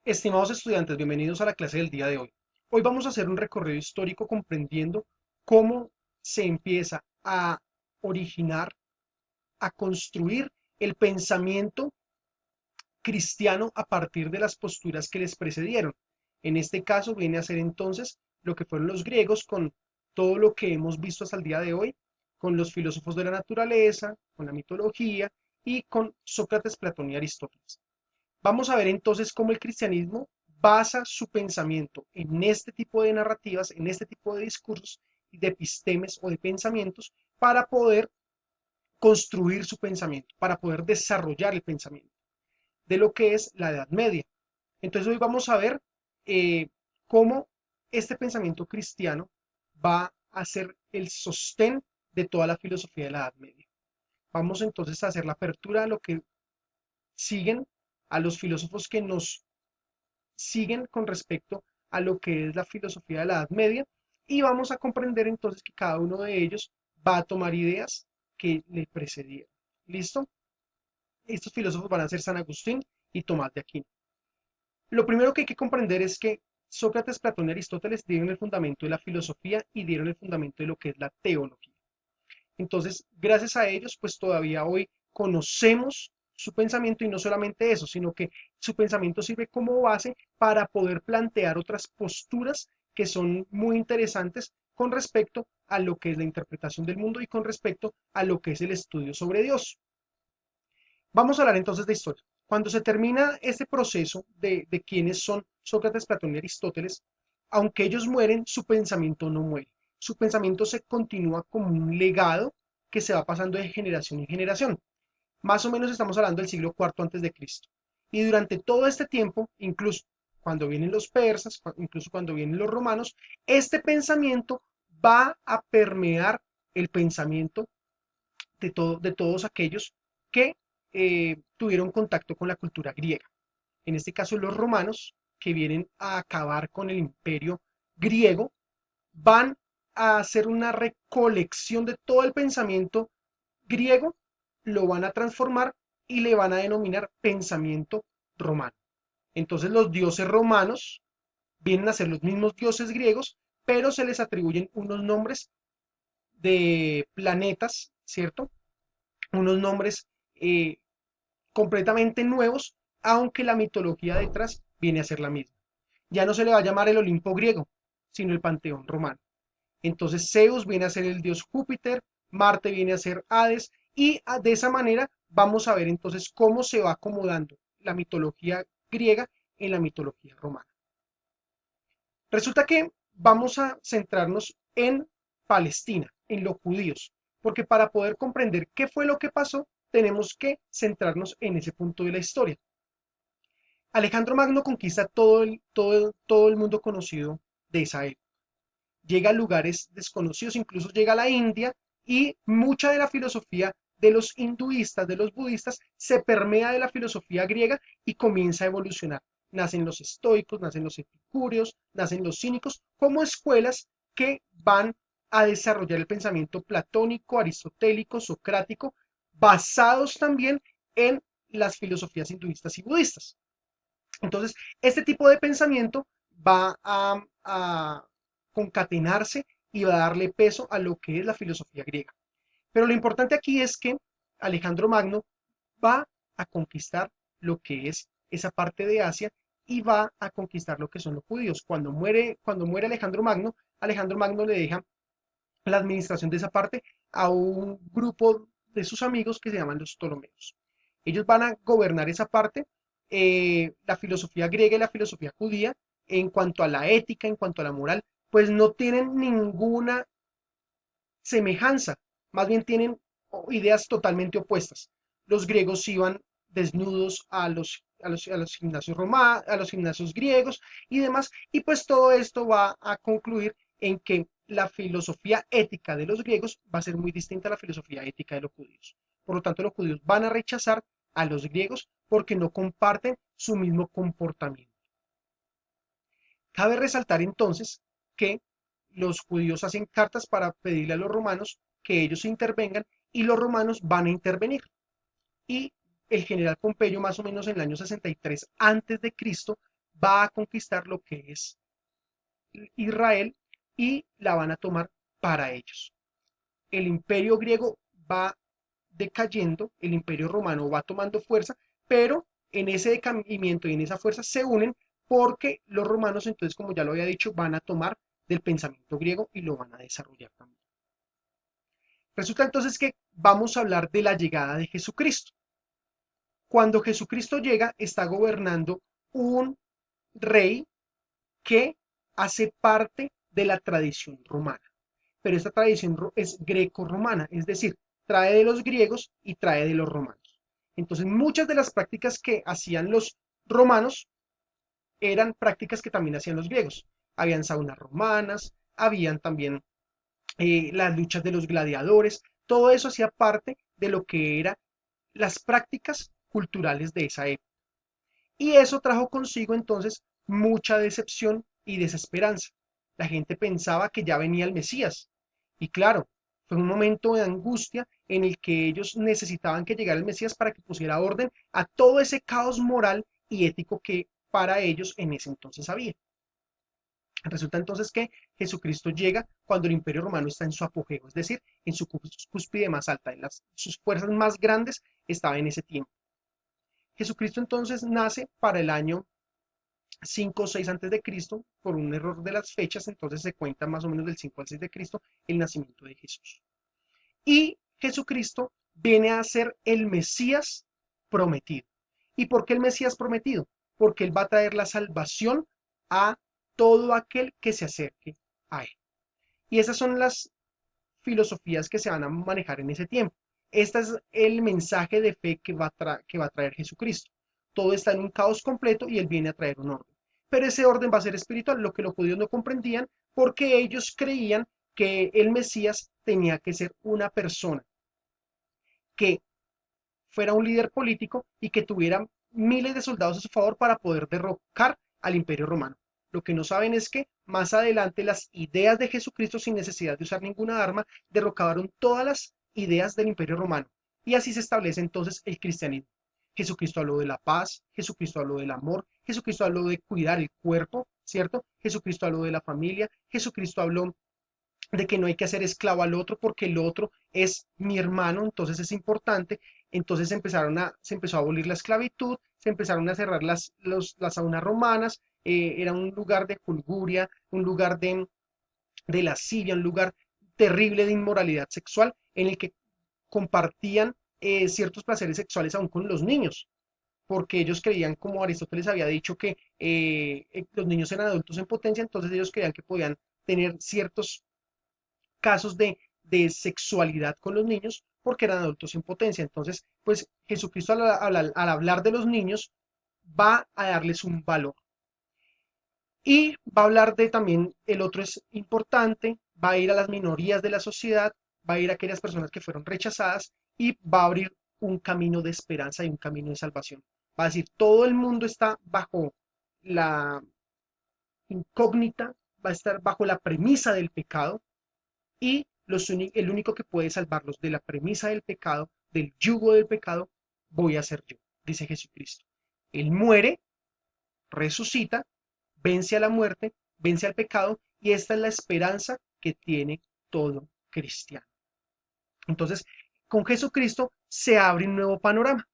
Estimados estudiantes, bienvenidos a la clase del día de hoy. Hoy vamos a hacer un recorrido histórico comprendiendo cómo se empieza a originar, a construir el pensamiento cristiano a partir de las posturas que les precedieron. En este caso viene a ser entonces lo que fueron los griegos con todo lo que hemos visto hasta el día de hoy, con los filósofos de la naturaleza, con la mitología y con Sócrates, Platón y Aristóteles. Vamos a ver entonces cómo el cristianismo basa su pensamiento en este tipo de narrativas, en este tipo de discursos, de epistemes o de pensamientos para poder construir su pensamiento, para poder desarrollar el pensamiento de lo que es la Edad Media. Entonces hoy vamos a ver cómo este pensamiento cristiano va a ser el sostén de toda la filosofía de la Edad Media. Vamos entonces a hacer la apertura a lo que siguen, a los filósofos que nos siguen con respecto a lo que es la filosofía de la Edad Media y vamos a comprender entonces que cada uno de ellos va a tomar ideas que le precedieron. ¿Listo? Estos filósofos van a ser San Agustín y Tomás de Aquino. Lo primero que hay que comprender es que Sócrates, Platón y Aristóteles dieron el fundamento de la filosofía y dieron el fundamento de lo que es la teología. Entonces, gracias a ellos, pues todavía hoy conocemos su pensamiento y no solamente eso, sino que su pensamiento sirve como base para poder plantear otras posturas que son muy interesantes con respecto a lo que es la interpretación del mundo y con respecto a lo que es el estudio sobre Dios. Vamos a hablar entonces de historia. Cuando se termina este proceso de quiénes son Sócrates, Platón y Aristóteles, aunque ellos mueren, su pensamiento no muere. Su pensamiento se continúa como un legado que se va pasando de generación en generación. Más o menos estamos hablando del siglo IV antes de Cristo. Y durante todo este tiempo, incluso cuando vienen los persas, incluso cuando vienen los romanos, este pensamiento va a permear el pensamiento de todos aquellos que tuvieron contacto con la cultura griega. En este caso, los romanos, que vienen a acabar con el imperio griego, van a hacer una recolección de todo el pensamiento griego, lo van a transformar y le van a denominar pensamiento romano. Entonces los dioses romanos vienen a ser los mismos dioses griegos, pero se les atribuyen unos nombres de planetas, ¿cierto? Unos nombres completamente nuevos, aunque la mitología detrás viene a ser la misma. Ya no se le va a llamar el Olimpo griego, sino el Panteón romano. Entonces Zeus viene a ser el dios Júpiter, Marte viene a ser Hades, y de esa manera vamos a ver entonces cómo se va acomodando la mitología griega en la mitología romana. Resulta que vamos a centrarnos en Palestina, en los judíos, porque para poder comprender qué fue lo que pasó, tenemos que centrarnos en ese punto de la historia. Alejandro Magno conquista todo el mundo conocido de esa época. Llega a lugares desconocidos, incluso llega a la India y mucha de la filosofía de los hinduistas, de los budistas, se permea de la filosofía griega y comienza a evolucionar. Nacen los estoicos, nacen los epicúreos, nacen los cínicos, como escuelas que van a desarrollar el pensamiento platónico, aristotélico, socrático, basados también en las filosofías hinduistas y budistas. Entonces, este tipo de pensamiento va a concatenarse y va a darle peso a lo que es la filosofía griega. Pero lo importante aquí es que Alejandro Magno va a conquistar lo que es esa parte de Asia y va a conquistar lo que son los judíos. Cuando muere Alejandro Magno le deja la administración de esa parte a un grupo de sus amigos que se llaman los Ptolomeos. Ellos van a gobernar esa parte, la filosofía griega y la filosofía judía, en cuanto a la ética, en cuanto a la moral, pues no tienen ninguna semejanza, más bien tienen ideas totalmente opuestas. Los griegos iban desnudos a los gimnasios a los gimnasios griegos y demás, y pues todo esto va a concluir en que la filosofía ética de los griegos va a ser muy distinta a la filosofía ética de los judíos. Por lo tanto, los judíos van a rechazar a los griegos porque no comparten su mismo comportamiento. Cabe resaltar entonces que los judíos hacen cartas para pedirle a los romanos que ellos intervengan y los romanos van a intervenir. Y el general Pompeyo, más o menos en el año 63 antes de Cristo, va a conquistar lo que es Israel y la van a tomar para ellos. El imperio griego va decayendo, el imperio romano va tomando fuerza, pero en ese decaimiento y en esa fuerza se unen porque los romanos, entonces, como ya lo había dicho, van a tomar del pensamiento griego y lo van a desarrollar también. Resulta entonces que vamos a hablar de la llegada de Jesucristo. Cuando Jesucristo llega, está gobernando un rey que hace parte de la tradición romana. Pero esta tradición es greco-romana, es decir, trae de los griegos y trae de los romanos. Entonces, muchas de las prácticas que hacían los romanos eran prácticas que también hacían los griegos. Habían saunas romanas, habían también las luchas de los gladiadores, todo eso hacía parte de lo que eran las prácticas culturales de esa época. Y eso trajo consigo entonces mucha decepción y desesperanza. La gente pensaba que ya venía el Mesías. Y claro, fue un momento de angustia en el que ellos necesitaban que llegara el Mesías para que pusiera orden a todo ese caos moral y ético que para ellos en ese entonces había. Resulta entonces que Jesucristo llega cuando el Imperio Romano está en su apogeo, es decir, en su cúspide más alta, en sus fuerzas más grandes estaba en ese tiempo. Jesucristo entonces nace para el año 5 o 6 antes de Cristo, por un error de las fechas, entonces se cuenta más o menos del 5 al 6 de Cristo el nacimiento de Jesús. Y Jesucristo viene a ser el Mesías prometido. ¿Y por qué el Mesías prometido? Porque Él va a traer la salvación a todo aquel que se acerque a Él. Y esas son las filosofías que se van a manejar en ese tiempo. Este es el mensaje de fe que va a traer Jesucristo. Todo está en un caos completo y Él viene a traer un orden. Pero ese orden va a ser espiritual, lo que los judíos no comprendían porque ellos creían que el Mesías tenía que ser una persona que fuera un líder político y que tuviera miles de soldados a su favor para poder derrocar al Imperio Romano. Lo que no saben es que más adelante las ideas de Jesucristo, sin necesidad de usar ninguna arma, derrocaron todas las ideas del Imperio Romano. Y así se establece entonces el cristianismo. Jesucristo habló de la paz, Jesucristo habló del amor, Jesucristo habló de cuidar el cuerpo, ¿cierto? Jesucristo habló de la familia, Jesucristo habló de que no hay que hacer esclavo al otro porque el otro es mi hermano, entonces es importante. Entonces se empezó a abolir la esclavitud, se empezaron a cerrar las saunas romanas, era un lugar de julguria, un lugar de lascivia, un lugar terrible de inmoralidad sexual en el que compartían ciertos placeres sexuales aún con los niños, porque ellos creían, como Aristóteles había dicho, que los niños eran adultos en potencia, entonces ellos creían que podían tener ciertos casos de sexualidad con los niños porque eran adultos en potencia. Entonces, pues Jesucristo al hablar de los niños va a darles un valor. Y va a hablar de también, el otro es importante, va a ir a las minorías de la sociedad, va a ir a aquellas personas que fueron rechazadas y va a abrir un camino de esperanza y un camino de salvación. Va a decir, todo el mundo está bajo la incógnita, va a estar bajo la premisa del pecado, y el único que puede salvarlos de la premisa del pecado, del yugo del pecado, voy a ser yo, dice Jesucristo. Él muere, resucita, vence a la muerte, vence al pecado, y esta es la esperanza que tiene todo cristiano. Entonces, con Jesucristo se abre un nuevo panorama.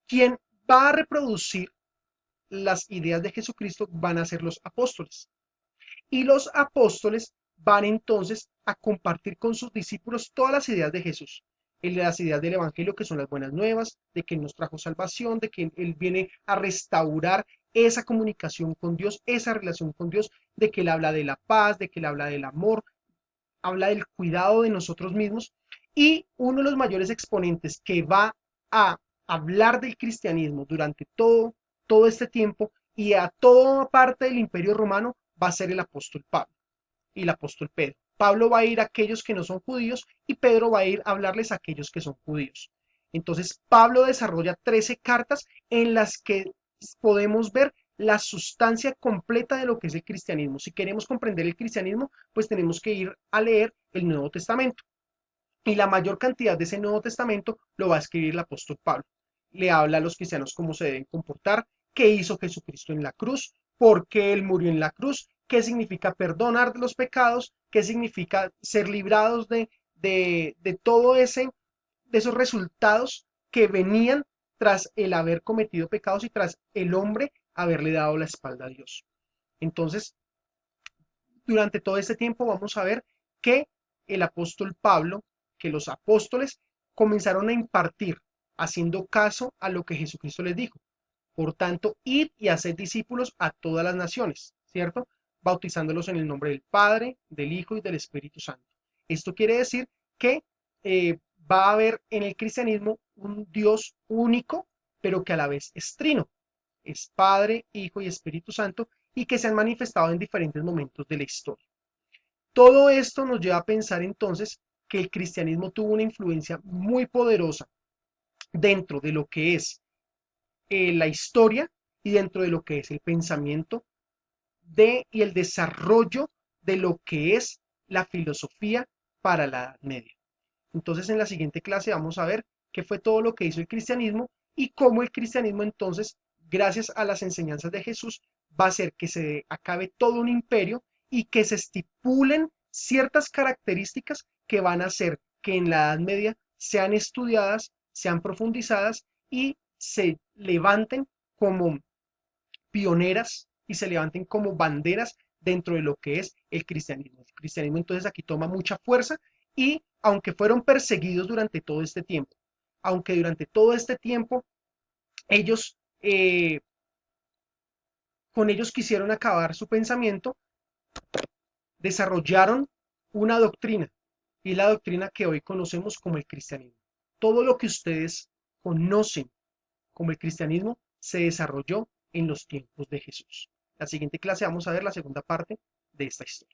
Quien va a reproducir las ideas de Jesucristo van a ser los apóstoles. Y los apóstoles van entonces a compartir con sus discípulos todas las ideas de Jesús, las ideas del Evangelio que son las buenas nuevas, de que Él nos trajo salvación, de que Él viene a restaurar esa comunicación con Dios, esa relación con Dios, de que Él habla de la paz, de que Él habla del amor, habla del cuidado de nosotros mismos. Y uno de los mayores exponentes que va a hablar del cristianismo durante todo este tiempo y a toda parte del Imperio Romano va a ser el apóstol Pablo y el apóstol Pedro. Pablo va a ir a aquellos que no son judíos y Pedro va a ir a hablarles a aquellos que son judíos. Entonces, Pablo desarrolla 13 cartas en las que podemos ver la sustancia completa de lo que es el cristianismo. Si queremos comprender el cristianismo, pues tenemos que ir a leer el Nuevo Testamento. Y la mayor cantidad de ese Nuevo Testamento lo va a escribir el apóstol Pablo. Le habla a los cristianos cómo se deben comportar, qué hizo Jesucristo en la cruz, por qué Él murió en la cruz, qué significa perdonar los pecados, qué significa ser librados de todo ese, de esos resultados que venían tras el haber cometido pecados y tras el hombre haberle dado la espalda a Dios. Entonces, durante todo este tiempo vamos a ver que el apóstol Pablo, que los apóstoles comenzaron a impartir, haciendo caso a lo que Jesucristo les dijo. Por tanto, id y haced discípulos a todas las naciones, ¿cierto? Bautizándolos en el nombre del Padre, del Hijo y del Espíritu Santo. Esto quiere decir que va a haber en el cristianismo un Dios único, pero que a la vez es trino. Es Padre, Hijo y Espíritu Santo, y que se han manifestado en diferentes momentos de la historia. Todo esto nos lleva a pensar entonces que el cristianismo tuvo una influencia muy poderosa dentro de lo que es la historia y dentro de lo que es el pensamiento y el desarrollo de lo que es la filosofía para la Edad Media. Entonces, en la siguiente clase vamos a ver qué fue todo lo que hizo el cristianismo y cómo el cristianismo entonces, gracias a las enseñanzas de Jesús, va a hacer que se acabe todo un imperio y que se estipulen ciertas características que van a hacer que en la Edad Media sean estudiadas, sean profundizadas y se levanten como pioneras y se levanten como banderas dentro de lo que es el cristianismo. El cristianismo entonces aquí toma mucha fuerza y aunque fueron perseguidos durante todo este tiempo, aunque durante todo este tiempo ellos, con ellos quisieron acabar su pensamiento, desarrollaron una doctrina y la doctrina que hoy conocemos como el cristianismo. Todo lo que ustedes conocen como el cristianismo se desarrolló en los tiempos de Jesús. La siguiente clase vamos a ver la segunda parte de esta historia.